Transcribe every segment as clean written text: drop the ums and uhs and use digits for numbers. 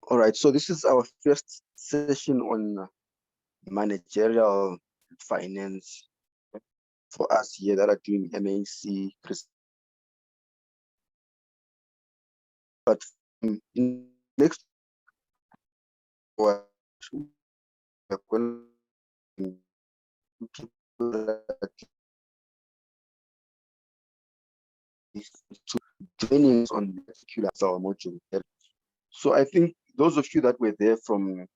All right, so this is our first session on managerial finance for us here that are doing MAC. But next, we're going to people that to joining us on particular our module. So I think those of you that were there from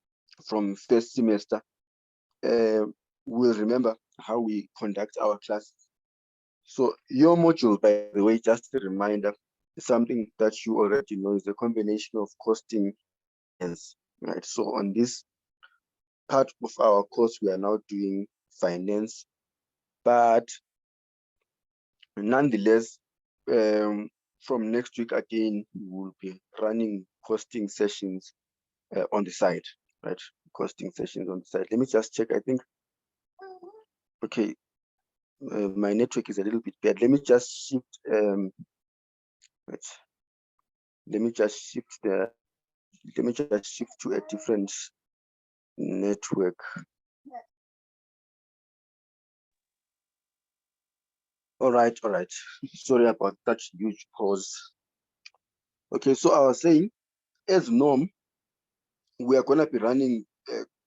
first semester will remember how we conduct our classes. So your module, by the way, just a reminder, something that you already know is a combination of costing and right. So on this part of our course, we are now doing finance, but nonetheless, from next week again, we will be running costing sessions on the side, right? Costing sessions on the side. Let me just check. I think, okay, my network is a little bit bad. Let me just shift. Let me just shift to a different network. All right. Sorry about that huge pause. Okay, so I was saying, as norm, we are gonna be running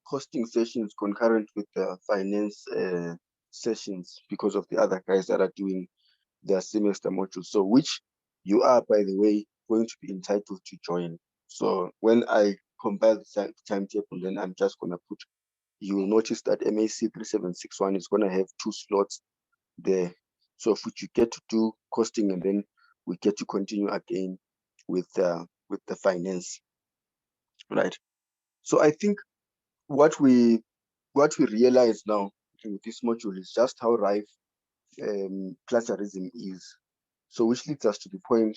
costing sessions concurrent with the finance sessions because of the other guys that are doing their semester module. So which you are, by the way, going to be entitled to join. So when I compile the timetable, then I'm just gonna put, you will notice that MAC 3761 is gonna have 2 slots there. So if you get to do costing, and then we get to continue again with the finance, right? So I think what we realize now with this module is just how rife plagiarism is. So which leads us to the point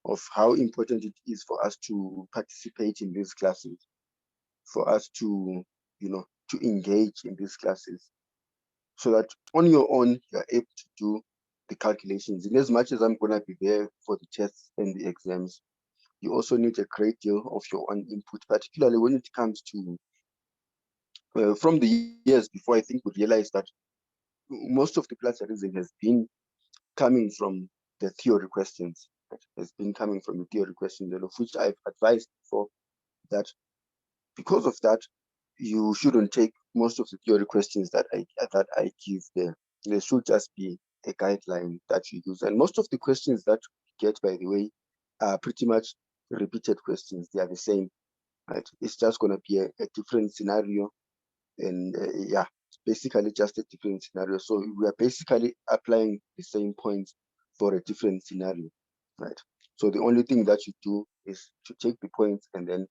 of how important it is for us to participate in these classes, for us to, to engage in these classes, so that on your own, you're able to do the calculations. In as much as I'm going to be there for the tests and the exams, you also need a great deal of your own input, particularly when it comes to, from the years before, I think we realized that most of the plagiarism has been coming from the theory questions, has been coming from the theory questions, and of which I've advised before that because of that, you shouldn't take most of the theory questions that I give there. There should just be a guideline that you use. And most of the questions that we get, by the way, are pretty much repeated questions. They are the same, right? It's just going to be a different scenario. And yeah, basically just a different scenario. So we are basically applying the same points for a different scenario, right? So the only thing that you do is to take the points and then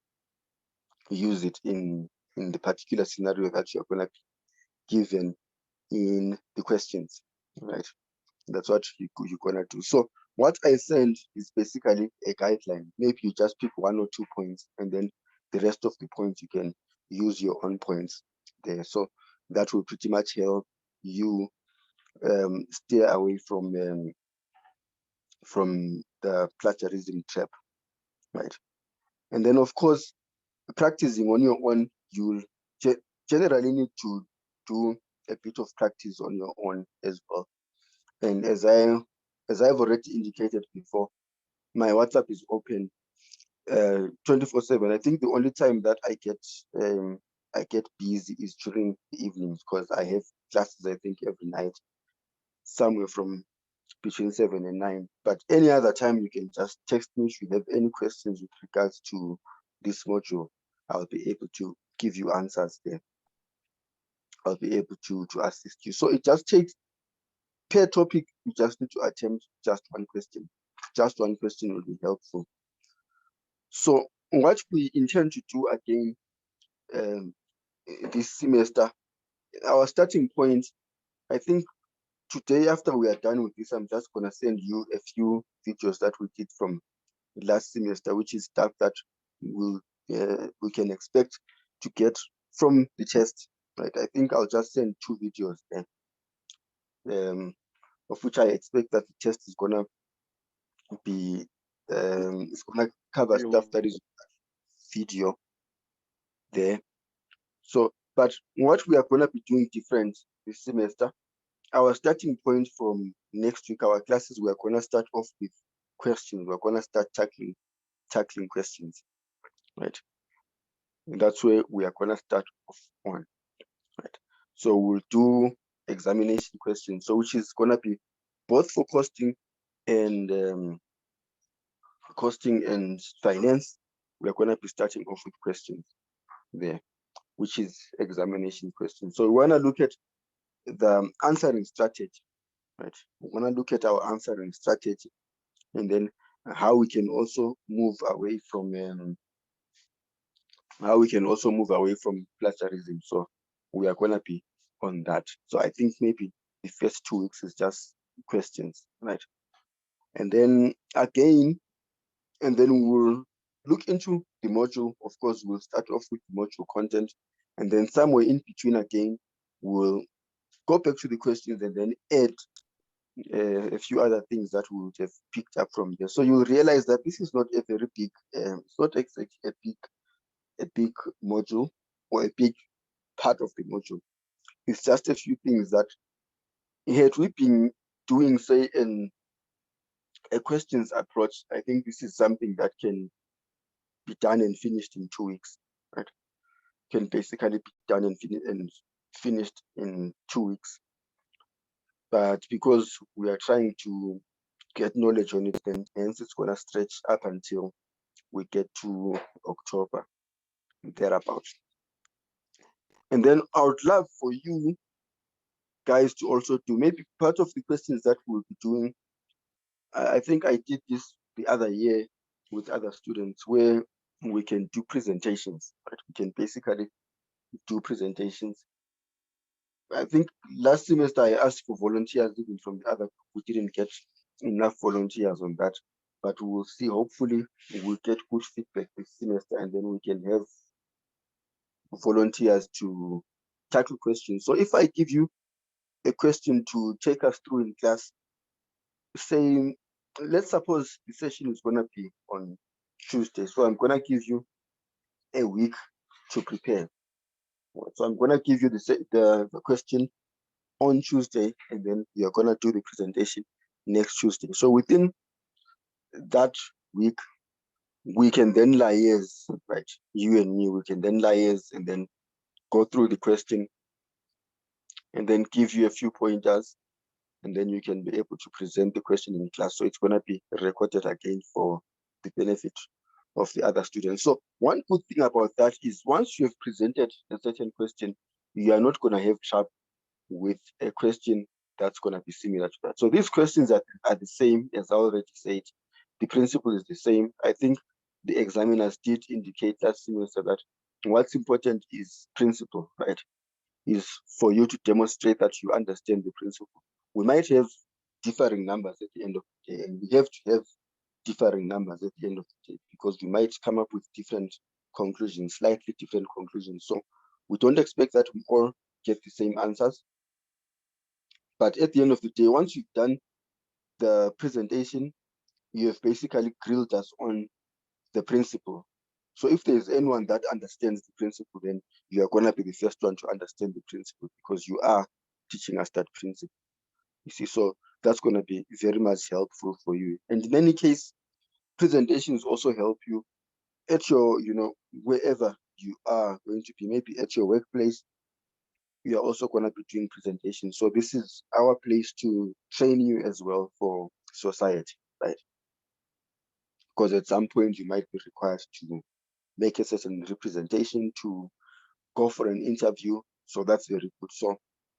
use it in the particular scenario that you're going to be given in the questions, right? That's what you're going to do. So what I send is basically a guideline. Maybe you just pick 1 or 2 points, and then the rest of the points you can use your own points there. So that will pretty much help you stay away from the plagiarism trap, right? And then of course, practicing on your own, you'll generally need to do a bit of practice on your own as well. And as I've already indicated before, my WhatsApp is open 24/7. I think the only time that I get busy is during the evenings, because I have classes, I think, every night, somewhere from between 7 and 9. But any other time, you can just text me if you have any questions with regards to this module. I'll be able to give you answers there. I'll be able to assist you. So it just takes, per topic, you just need to attempt just one question. Just one question will be helpful. So what we intend to do again this semester, our starting point, I think today, after we are done with this, I'm just going to send you a few videos that we did from last semester, which is stuff that we can expect to get from the test, right? I think I'll just send 2 videos there, of which I expect that the test is gonna be, it's gonna cover stuff that is video there. So, but what we are going to be doing different this semester, our starting point from next week, our classes, we are going to start off with questions. We're going to start tackling questions, right? And that's where we are going to start off on, right? So we'll do examination questions, so which is going to be both for costing and finance. We're going to be starting off with questions there, which is examination questions. So we want to look at the answering strategy, right? We want to look at our answering strategy, and then how we can also move away from plagiarism. So we are going to be on that. So I think maybe the first 2 weeks is just questions, right? And then again, and then we'll look into the module. Of course, we'll start off with the module content, and then somewhere in between again, we'll go back to the questions and then add a few other things that we would have picked up from there. So you'll realize that this is not a very big, it's not exactly a big module or a big part of the module. It's just a few things that had we been doing, say, a questions approach, I think this is something that can be done and finished in 2 weeks, right? Can basically be done and finished in 2 weeks. But because we are trying to get knowledge on it, then hence it's gonna stretch up until we get to October, thereabouts. And then I would love for you guys to also do maybe part of the questions that we'll be doing. I think I did this the other year with other students where we can do presentations, right? We can basically do presentations. I think last semester I asked for volunteers even from the other group. We didn't get enough volunteers on that, but we will see. Hopefully we'll get good feedback this semester, and then we can have volunteers to tackle questions. So if I give you a question to take us through in class, saying, let's suppose the session is going to be on Tuesday, so I'm going to give you a week to prepare. So I'm going to give you the question on Tuesday, and then you're going to do the presentation next Tuesday. So within that week, we can then liaise, right? You and me, we can then liaise and then go through the question and then give you a few pointers, and then you can be able to present the question in class. So it's going to be recorded again for the benefit of the other students. So one good thing about that is once you have presented a certain question, you are not going to have trouble with a question that's going to be similar to that. So these questions are the same, as I already said. The principle is the same. I think the examiners did indicate last semester that what's important is principle, right? Is for you to demonstrate that you understand the principle. We might have differing numbers at the end of the day, and we have to have differing numbers at the end of the day because we might come up with different conclusions, slightly different conclusions. So we don't expect that we all get the same answers. But at the end of the day, once you've done the presentation, you have basically grilled us on the principle. So if there's anyone that understands the principle, then you are going to be the first one to understand the principle because you are teaching us that principle. You see, so that's going to be very much helpful for you. And in any case, presentations also help you at your, wherever you are going to be, maybe at your workplace, you are also going to be doing presentations. So this is our place to train you as well for society, right? Because at some point you might be required to make a certain representation, to go for an interview. So that's very good. So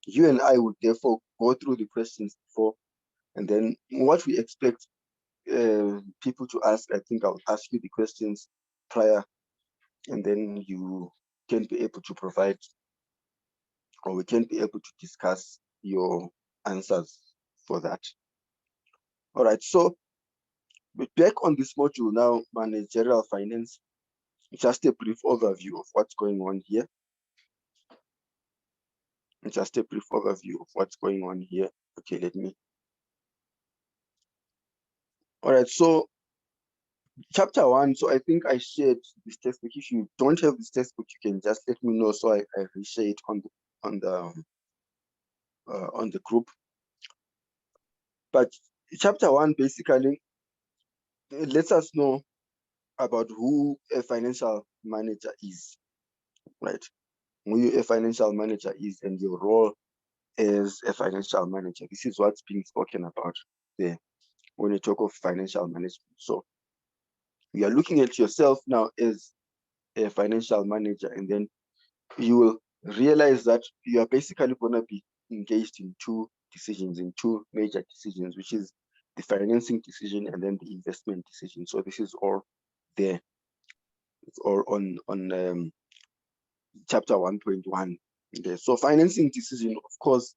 you and I would therefore go through the questions before, and then what we expect people to ask, I think I'll ask you the questions prior, and then you can be able to provide, or we can be able to discuss your answers for that. All right, so back on this module now, managerial finance, just a brief overview of what's going on here. Just a brief overview of what's going on here. Okay, let me. All right, so Chapter 1, so I think I shared this textbook. If you don't have this textbook, you can just let me know, so I reshare it on the group. But chapter 1 basically lets us know about who a financial manager is, right? Who a financial manager is and your role as a financial manager. This is what's being spoken about there when you talk of financial management. So you are looking at yourself now as a financial manager, and then you will realize that you are basically going to be engaged in two major decisions, which is the financing decision and then the investment decision. So this is all there. It's all on chapter 1.1. Okay. So financing decision, of course,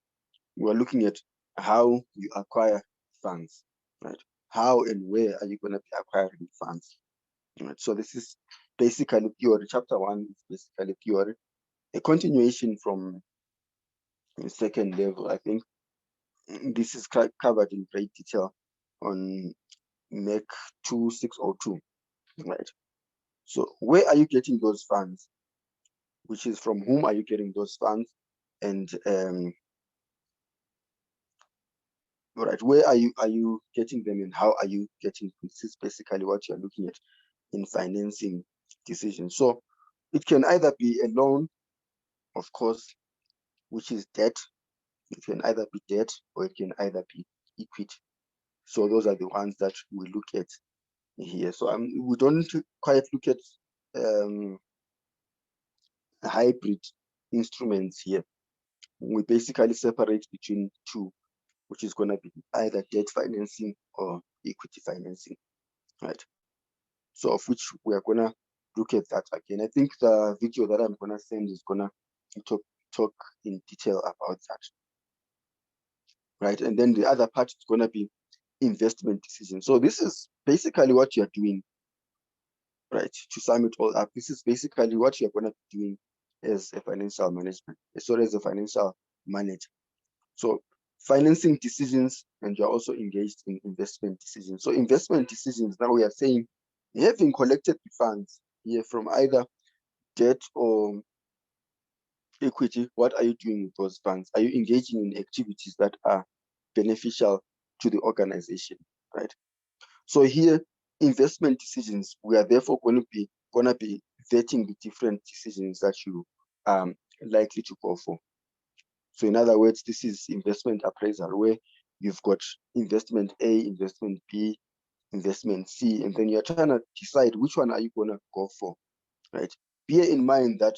we are looking at how you acquire funds, right? How and where are you going to be acquiring funds? Right? So this is basically theory. Chapter 1 is basically theory, a continuation from the second level. I think this is covered in great detail on MEC 2602, right? So where are you getting those funds? Which is from whom are you getting those funds? And right, where are you getting them and how are you getting them? This is basically what you're looking at in financing decisions. So it can either be a loan, of course, which is debt. It can either be debt or it can either be equity. So those are the ones that we look at here. So we don't quite look at hybrid instruments here. We basically separate between two, which is going to be either debt financing or equity financing, right? So of which we are going to look at that again. I think the video that I'm going to send is going to talk in detail about that, right? And then the other part is going to be investment decision. So this is basically what you're doing, right? To sum it all up, this is basically what you're going to be doing as a financial management, as a financial manager. So financing decisions, and you're also engaged in investment decisions. So investment decisions, now we are saying, having collected the funds here from either debt or equity, what are you doing with those funds? Are you engaging in activities that are beneficial to the organization, right? So here, investment decisions, we are therefore going to be vetting the different decisions that you are likely to go for. So in other words, this is investment appraisal, where you've got investment A, investment B, investment C, and then you're trying to decide which one are you going to go for, right? Bear in mind that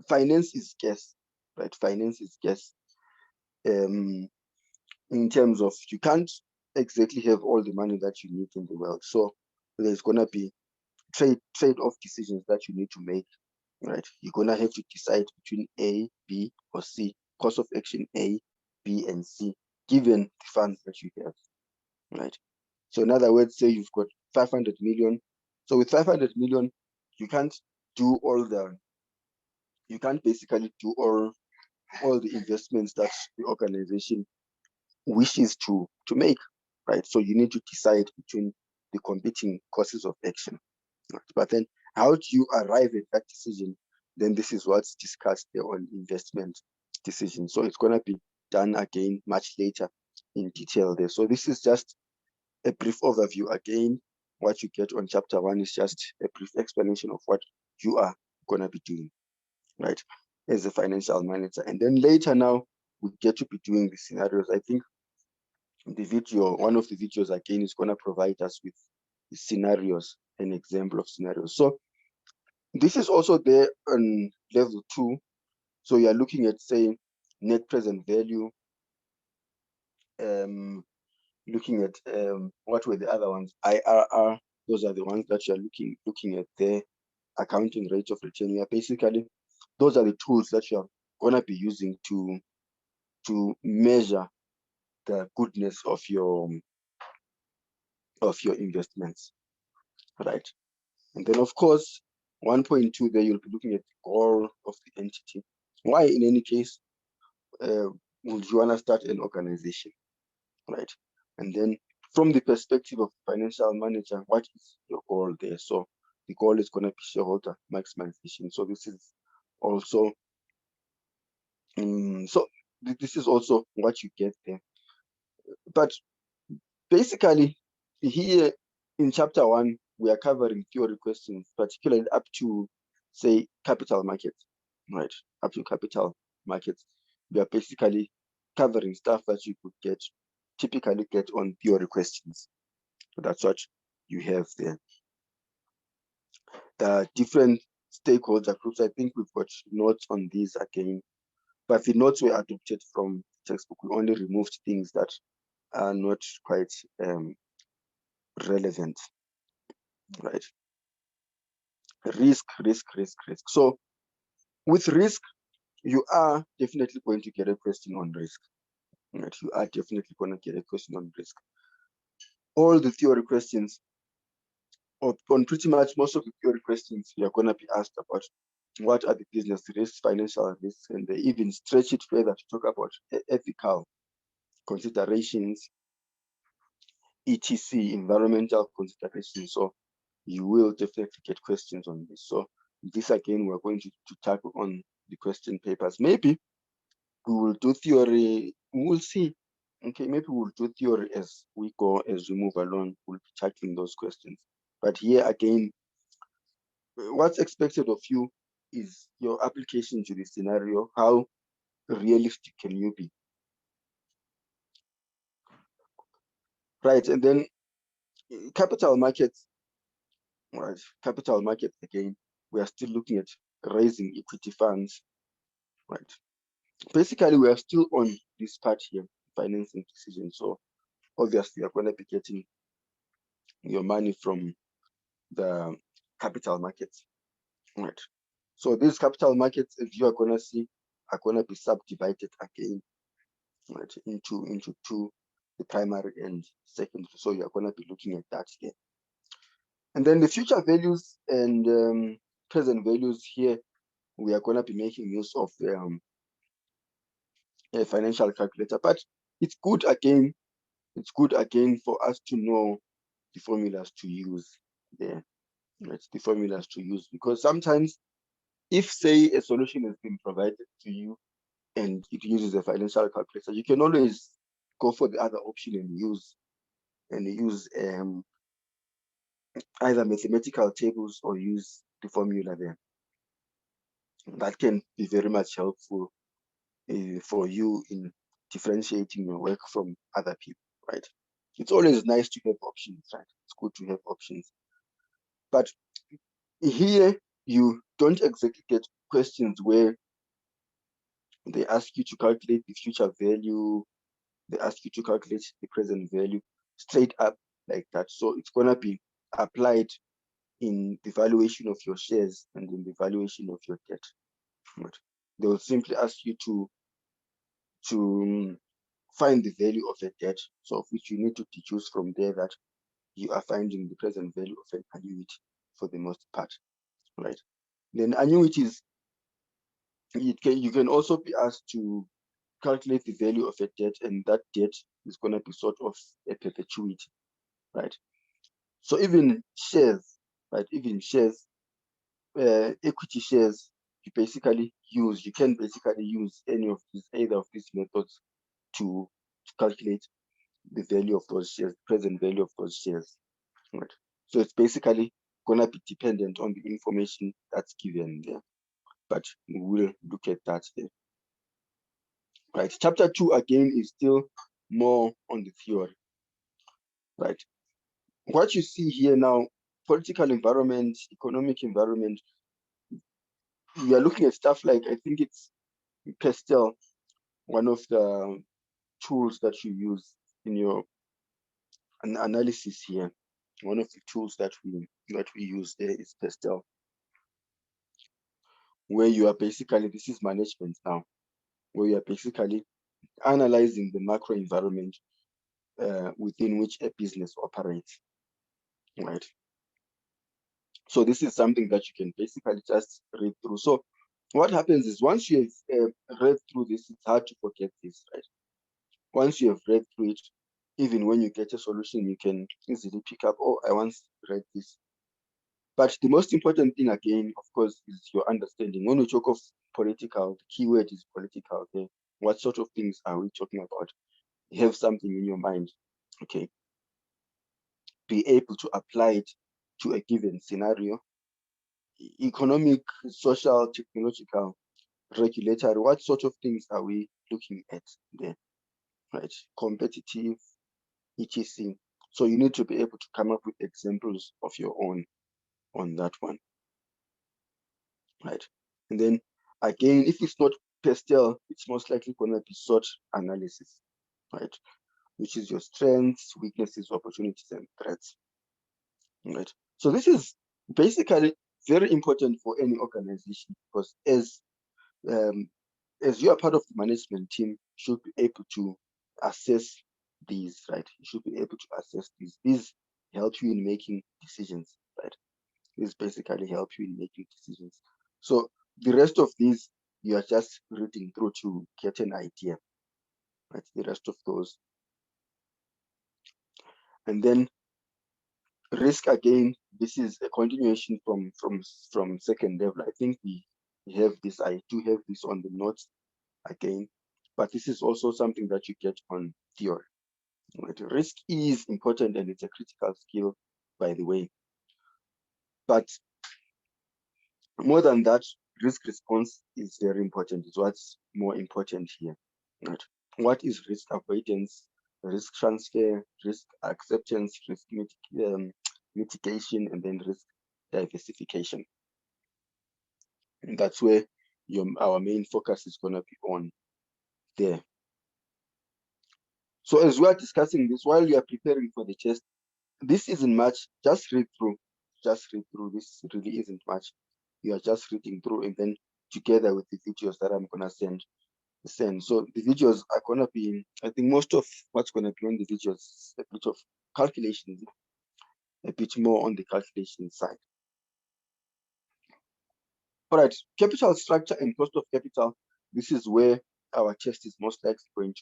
finance is scarce, right? Finance is scarce. In terms of, you can't exactly have all the money that you need in the world. So there's going to be trade-off decisions that you need to make, right? You're going to have to decide between A, B, or C, course of action A, B, and C, given the funds that you have, right? So in other words, say you've got 500 million. So with 500 million, you can't basically do all the investments that the organization wishes to make, right? So you need to decide between the competing courses of action, right? But then how do you arrive at that decision? Then this is what's discussed there on investment decision. So it's going to be done again much later in detail there. So this is just a brief overview. Again, what you get on chapter 1 is just a brief explanation of what you are going to be doing, right, as a financial manager. And then later now, we get to be doing the scenarios. I think one of the videos again is going to provide us with the scenarios, an example of scenarios. So this is also there on level 2. So you're looking at, say, net present value, looking at what were the other ones? IRR. Those are the ones that you're looking at there. Accounting rate of return. Yeah, basically, those are the tools that you're going to be using to measure the goodness of your investments, right? And then, of course, 1.2 there, you'll be looking at the goal of the entity. Why, in any case, would you want to start an organization, right? And then from the perspective of financial manager, what is your goal there? So the goal is going to be shareholder maximization. So this is also this is also what you get there. But basically, here in chapter 1, we are covering theory questions, particularly up to, say, capital markets, right? Up to capital markets. We are basically covering stuff that you could typically get on theory questions. So that's what you have there. The different stakeholder groups, I think we've got notes on these again, but the notes were adopted from textbook. We only removed things that are not quite relevant, right? Risk. So with risk, you are definitely going to get a question on risk, right? You are definitely going to get a question on risk. All the theory questions, or on pretty much most of the theory questions, you are going to be asked about what are the business risks, financial risks, and they even stretch it further to talk about ethical considerations, etc., environmental considerations. So you will definitely get questions on this. So this again, we're going to tackle on the question papers. Maybe we will do theory, we'll see. Okay, maybe we'll do theory as we go, as we move along, we'll be tackling those questions. But here again, what's expected of you is your application to the scenario. How realistic can you be? Right, and then capital markets, right? Capital markets again, we are still looking at raising equity funds, right? Basically, we are still on this part here, financing decisions. So obviously, you're going to be getting your money from the capital markets, right? So these capital markets, as you are going to see, are going to be subdivided again, right, into two, the primary and secondary. So you're going to be looking at that here. And then the future values and present values here, we are going to be making use of a financial calculator. But it's good again for us to know the formulas to use there. Right? The formulas to use, because sometimes if, say, a solution has been provided to you and it uses a financial calculator, you can always go for the other option and use either mathematical tables or use the formula there. That can be very much helpful for you in differentiating your work from other people, right? It's always nice to have options, right? It's good to have options. But here, you don't exactly get questions where they ask you to calculate the future value, they ask you to calculate the present value straight up like that. So it's going to be applied in the valuation of your shares and in the valuation of your debt. Right? They will simply ask you to find the value of a debt, so of which you need to deduce from there that you are finding the present value of an annuity for the most part, right? Then annuities, you can also be asked to calculate the value of a debt, and that debt is going to be sort of a perpetuity, right? So even shares, right? Even shares, equity shares, you can basically use either of these methods to calculate the value of those shares, present value of those shares, right? So it's basically gonna be dependent on the information that's given there, but we will look at that there. Right, chapter 2 again is still more on the theory, right? What you see here now, political environment, economic environment, we are looking at stuff like, I think it's Pestel, one of the tools that you use in your analysis here. One of the tools that we use there is Pestel, where you are basically, this is management now, where you are basically analyzing the macro environment within which a business operates, right? So this is something that you can basically just read through. So what happens is, once you have read through this, it's hard to forget this, right? Once you have read through it, Even when you get a solution, you can easily pick up, oh, I once read this. But the most important thing, again, of course, is your understanding. When we talk of political, the key word is political. Okay, what sort of things are we talking about? Have something in your mind. Okay, be able to apply it to a given scenario. Economic, social, technological, regulatory. What sort of things are we looking at there? Right, competitive, etc. So you need to be able to come up with examples of your own on that one. Right, and then again, if it's not pastel, it's most likely going to be SWOT analysis, right, which is your strengths, weaknesses, opportunities, and threats. Right, so this is basically very important for any organization, because as you are part of the management team, you should be able to assess these, right? You should be able to assess these. These help you in making decisions, right? These basically help you in making decisions. So the rest of these, you are just reading through to get an idea, right? The rest of those. And then risk, again, this is a continuation from second level. I think we have this, I do have this on the notes again, but this is also something that you get on theory. Right? Risk is important, and it's a critical skill, by the way. But more than that, risk response is very important. It's what's more important here. Right? What is risk avoidance, risk transfer, risk acceptance, risk mitigation, and then risk diversification? And that's where our main focus is going to be on there. So as we are discussing this, while you are preparing for the test, this isn't much. Just read through. Just read through. This really isn't much. You are just reading through, and then together with the videos that I'm gonna send. So the videos are gonna be, I think most of what's gonna be on the videos is a bit of calculations, a bit more on the calculation side. All right, capital structure and cost of capital. This is where our test is most likely going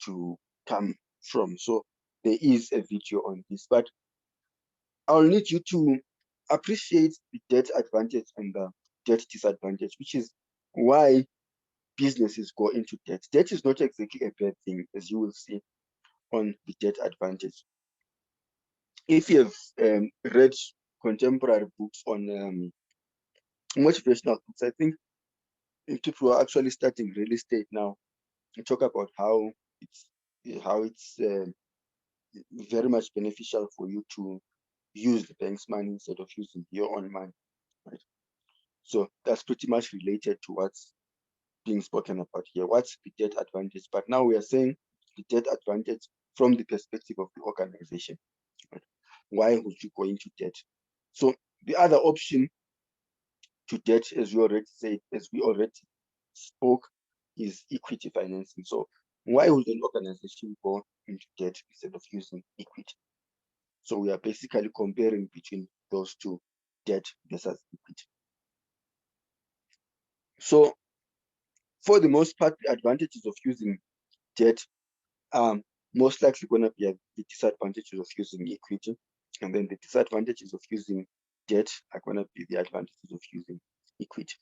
to come from. So there is a video on this, but I'll need you to appreciate the debt advantage and the debt disadvantage, which is why businesses go into debt. Debt is not exactly a bad thing, as you will see on the debt advantage. If you have read contemporary books on motivational books, I think if people are actually starting real estate now, you talk about how it's very much beneficial for you to use the bank's money instead of using your own money, right? So that's pretty much related to what's being spoken about here. What's the debt advantage? But now we are saying the debt advantage from the perspective of the organization. Right? Why would you go into debt? So the other option to debt, as we already spoke, is equity financing. So why would an organization go into debt instead of using equity? So we are basically comparing between those two, debt versus equity. So for the most part, the advantages of using debt are most likely going to be the disadvantages of using equity, and then the disadvantages of using debt are going to be the advantages of using equity.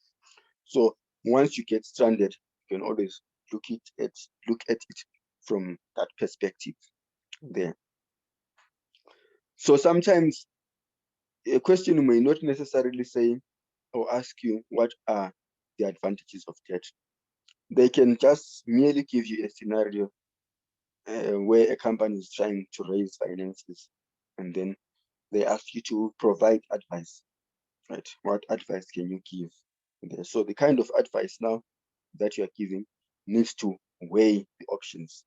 So once you get stranded, you can always look at it from that perspective there. So sometimes a question may not necessarily say or ask you what are the advantages of debt. They can just merely give you a scenario where a company is trying to raise finances, and then they ask you to provide advice, right? What advice can you give there? So the kind of advice now that you are giving needs to weigh the options.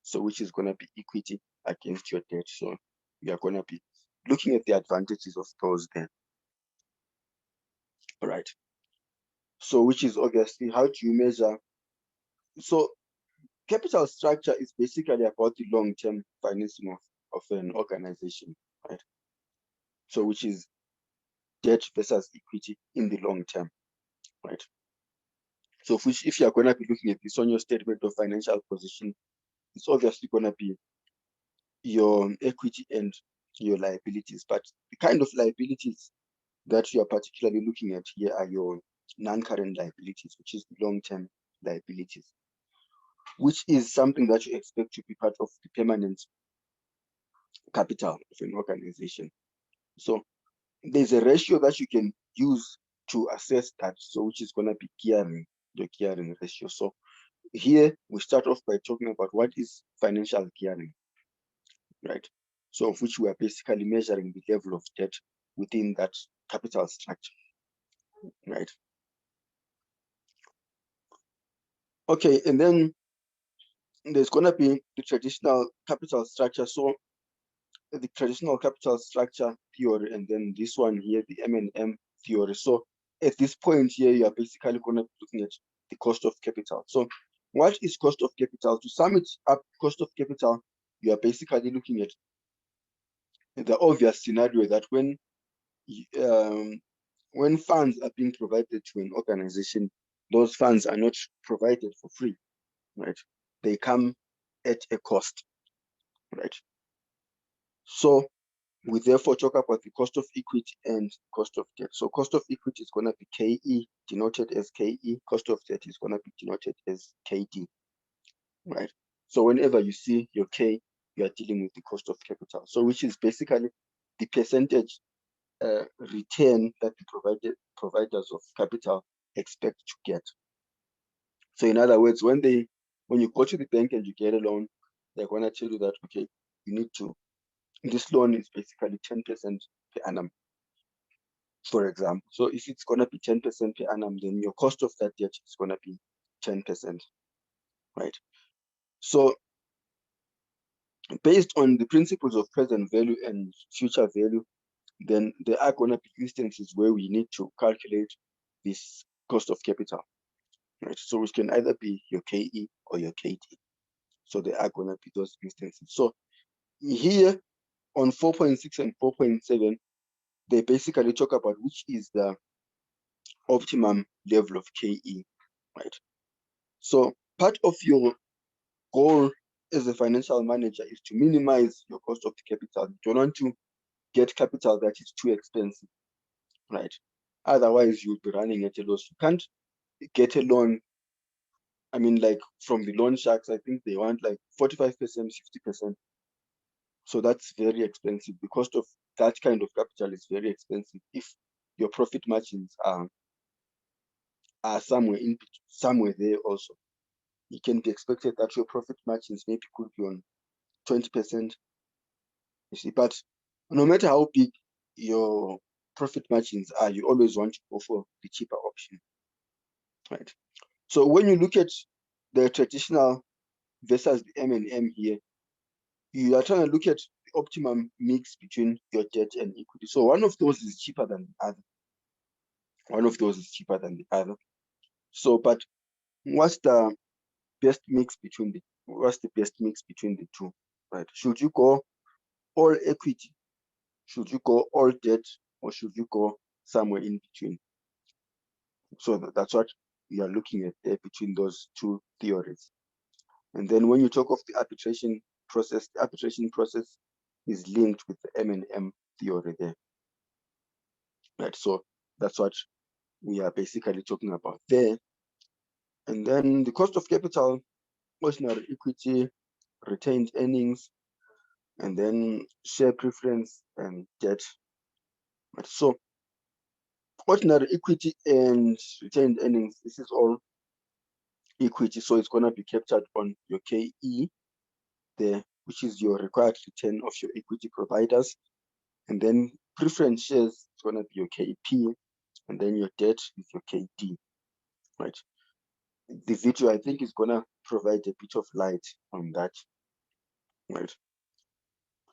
So which is going to be equity against your debt. So you are going to be looking at the advantages of those then. All right. So which is obviously how do you measure? So capital structure is basically about the long-term financing of an organization, right? So which is debt versus equity in the long term, right? So if you are going to be looking at this on your statement of financial position, it's obviously going to be your equity and your liabilities. But the kind of liabilities that you are particularly looking at here are your non-current liabilities, which is long-term liabilities, which is something that you expect to be part of the permanent capital of an organization. So there's a ratio that you can use to assess that, so which is going to be gearing, the gearing ratio. So here we start off by talking about what is financial gearing, right? So of which we are basically measuring the level of debt within that capital structure, right? Okay, and then there's going to be the traditional capital structure. So the traditional capital structure theory, and then this one here, the M&M theory. So at this point here, you are basically going to be looking at the cost of capital. So what is cost of capital? To sum it up, cost of capital, you are basically looking at the obvious scenario that when funds are being provided to an organization, those funds are not provided for free, right? They come at a cost, right? So we therefore talk about the cost of equity and cost of debt. So cost of equity is going to be KE, denoted as KE. Cost of debt is going to be denoted as KD, right? So whenever you see your K, you are dealing with the cost of capital. So which is basically the percentage return that the providers of capital expect to get. So in other words, when you go to the bank and you get a loan, they're going to tell you that, okay, you need to, this loan is basically 10% per annum, for example. So if it's going to be 10% per annum, then your cost of that debt is going to be 10%, right? So based on the principles of present value and future value, then there are going to be instances where we need to calculate this cost of capital, right? So which can either be your KE or your KD. So there are going to be those instances. So here on 4.6 and 4.7, they basically talk about which is the optimum level of KE, right? So part of your goal as a financial manager is to minimize your cost of capital. You don't want to get capital that is too expensive, right? Otherwise, you'll be running at a loss. You can't get a loan. I mean, like from the loan sharks, I think they want like 45%, 50%. So that's very expensive. The cost of that kind of capital is very expensive if your profit margins are somewhere there also. It can be expected that your profit margins maybe could be on 20%, you see, but no matter how big your profit margins are, you always want to go for the cheaper option, right? So when you look at the traditional versus the M&M here, you are trying to look at the optimum mix between your debt and equity. So one of those is cheaper than the other. One of those is cheaper than the other. So, but what's the best mix between the two, right? Should you go all equity? Should you go all debt, or should you go somewhere in between? So that's what we are looking at there between those two theories. And then when you talk of the arbitration process is linked with the M&M theory there, right? So that's what we are basically talking about there. And then the cost of capital, ordinary equity, retained earnings, and then share preference and debt. Right? So ordinary equity and retained earnings, this is all equity, so it's going to be captured on your KE there, which is your required return of your equity providers. And then preference shares is going to be your KP, and then your debt is your KD, right? The video, I think, is going to provide a bit of light on that, right?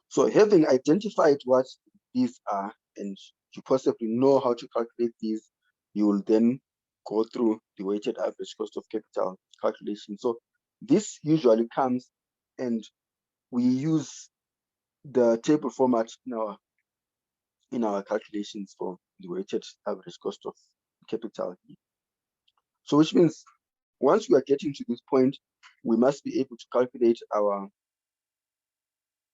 So having identified what these are and you possibly know how to calculate these, you will then go through the weighted average cost of capital calculation. So this usually comes, and we use the table format in our calculations for the weighted average cost of capital. So which means once we are getting to this point, we must be able to calculate our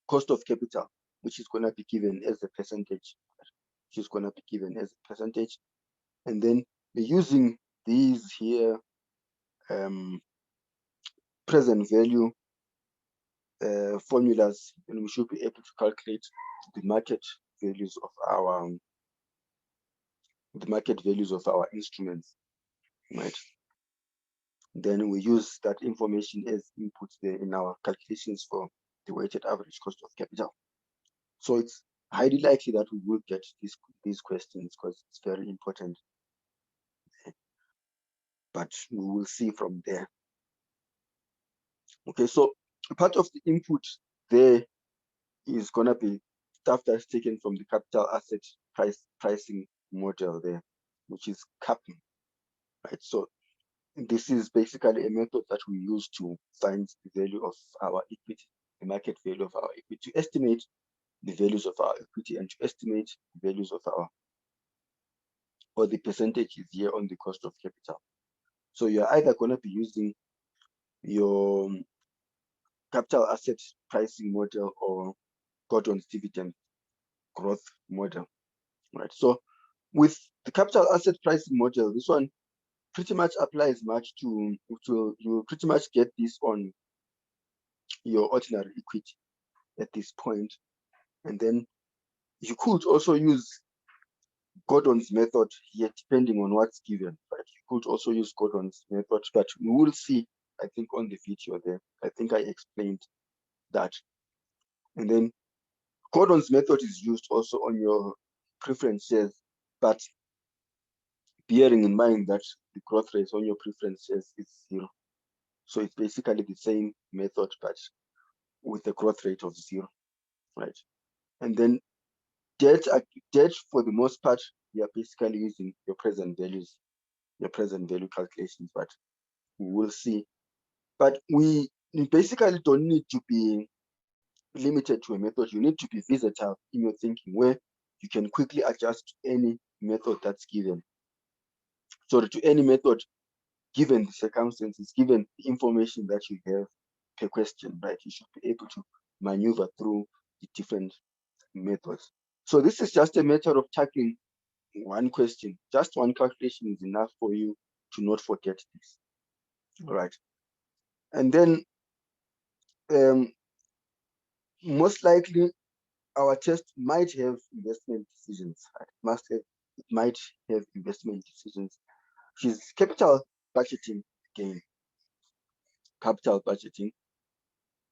cost of capital, which is going to be given as a percentage, which is going to be given as a percentage. And then using these here present value formulas, and we should be able to calculate the market values of our instruments, right? Then we use that information as input there in our calculations for the weighted average cost of capital. So it's highly likely that we will get these questions because it's very important. But we will see from there. Okay, so part of the input there is gonna be stuff that's taken from the capital asset pricing model there, which is CAPM, right? So this is basically a method that we use to find the value of our equity, the market value of our equity, to estimate the values of our equity and to estimate the values of our, or the percentages here on the cost of capital. So you're either going to be using your capital asset pricing model or Gordon's dividend growth model, right? So with the capital asset pricing model, this one pretty much applies much to you pretty much get this on your ordinary equity at this point. And then you could also use Gordon's method here, depending on what's given, right? You could also use Gordon's method, but we will see, I think, on the video there. I think I explained that. And then Gordon's method is used also on your preference shares, but bearing in mind that the growth rate on your preference shares is 0. So it's basically the same method, but with a growth rate of 0, right? And then debt for the most part, we are basically using your present values, your present value calculations, but we will see. But we basically don't need to be limited to a method. You need to be versatile in your thinking, where you can quickly adjust to any method that's given. So to any method, given the circumstances, given the information that you have per question, right? You should be able to maneuver through the different methods. So this is just a matter of tackling one question. Just one calculation is enough for you to not forget this. All right. And then most likely our test might have investment decisions. It might have investment decisions, which is capital budgeting again. Capital budgeting.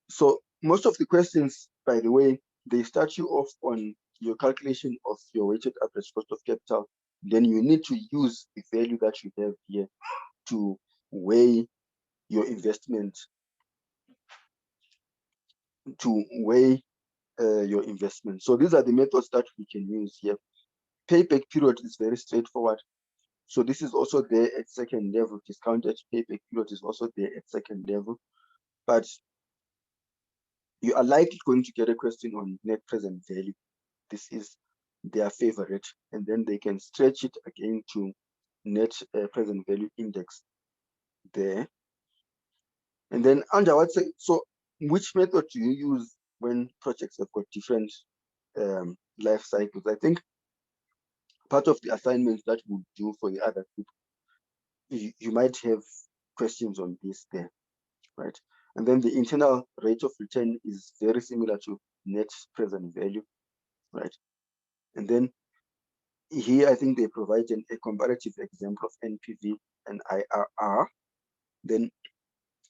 So most of the questions, by the way, they start you off on your calculation of your weighted average cost of capital. Then you need to use the value that you have here to weigh your investment, your investment. So these are the methods that we can use here. Payback period is very straightforward. So this is also there at second level. Discounted payback period is also there at second level. But you are likely going to get a question on net present value. This is their favorite, and then they can stretch it again to net present value index there. And then under so which method do you use when projects have got different life cycles? I think part of the assignments that we'll do for the other group, you might have questions on this there, right? And then the internal rate of return is very similar to net present value, right? And then here, I think they provide a comparative example of NPV and IRR. Then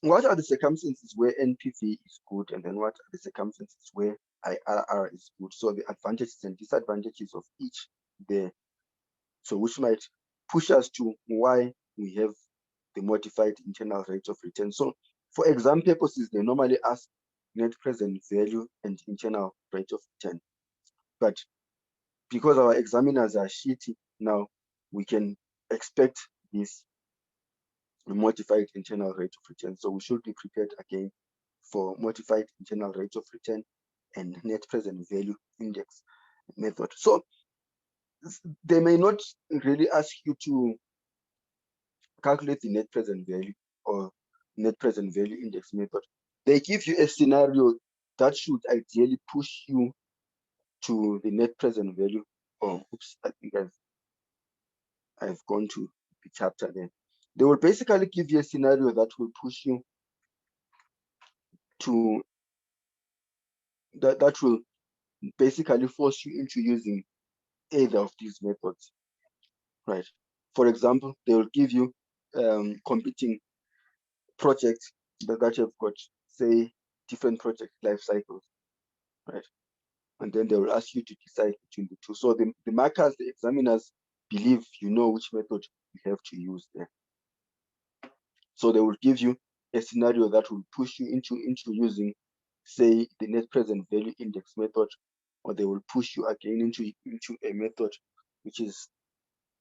what are the circumstances where NPV is good, and then what are the circumstances where IRR is good? So the advantages and disadvantages of each there. So which might push us to why we have the modified internal rate of return. So for exam purposes, they normally ask net present value and internal rate of return. But because our examiners are shitty now, we can expect this modified internal rate of return. So we should be prepared again for modified internal rate of return and net present value index method. So they may not really ask you to calculate the net present value or net present value index method. They give you a scenario that should ideally push you to the net present value. Oh, oops, I think I've gone to the chapter there. They will basically give you a scenario that will push you to that will basically force you into using either of these methods, right? For example, they will give you competing projects that have got, say, different project life cycles, right? And then they will ask you to decide between the two. So the markers, the examiners believe you know which method you have to use there. So they will give you a scenario that will push you into using, say, the net present value index method, or they will push you again into a method which is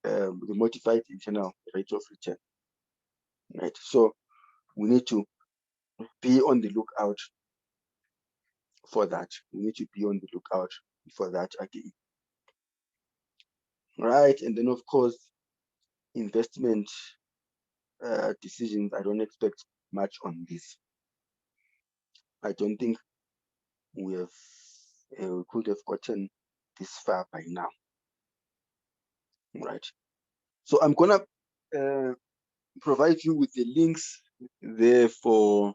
the modified internal rate of return, right? So we need to be on the lookout for that. We need to be on the lookout for that again, right? And then of course, investment decisions. I don't expect much on this. I don't think we could have gotten this far by now, right? So I'm gonna provide you with the links there for.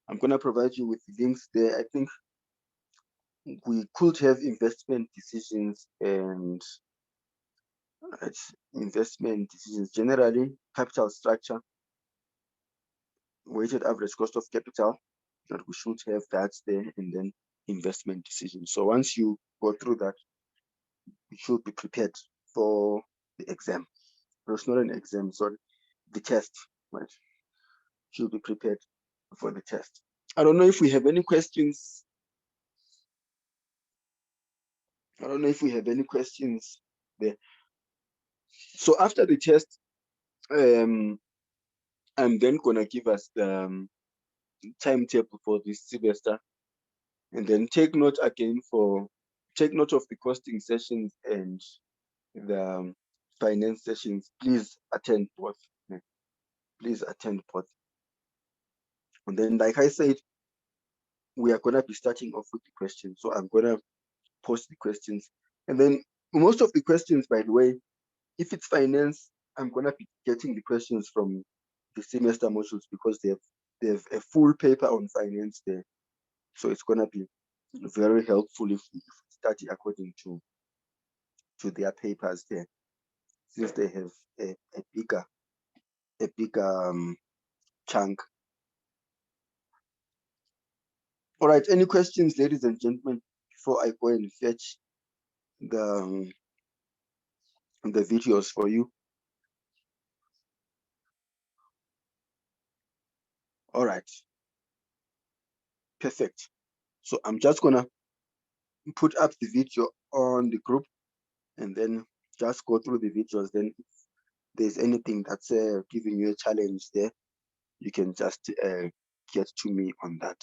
I'm gonna provide you with the links there. I think we could have investment decisions and investment decisions generally, capital structure, weighted average cost of capital, that we should have that there, and then investment decisions. So once you go through that, you should be prepared for the exam. It's not an exam, sorry, the test, right? Should be prepared for the test. I don't know if we have any questions. I don't know if we have any questions there. So after the test, I'm then gonna give us the timetable for this semester, and then take note of the costing sessions and the finance sessions. Please attend both. Please attend both. And then, like I said, we are gonna be starting off with the questions. So I'm gonna post the questions, and then most of the questions, by the way, if it's finance, I'm gonna be getting the questions from the semester modules because they have a full paper on finance there. So it's gonna be very helpful if we study according to their papers there, since they have a bigger chunk. All right, any questions, ladies and gentlemen, before I go and fetch the videos for you? All right, perfect. So I'm just gonna put up the video on the group and then just go through the videos. Then if there's anything that's giving you a challenge there, you can just get to me on that.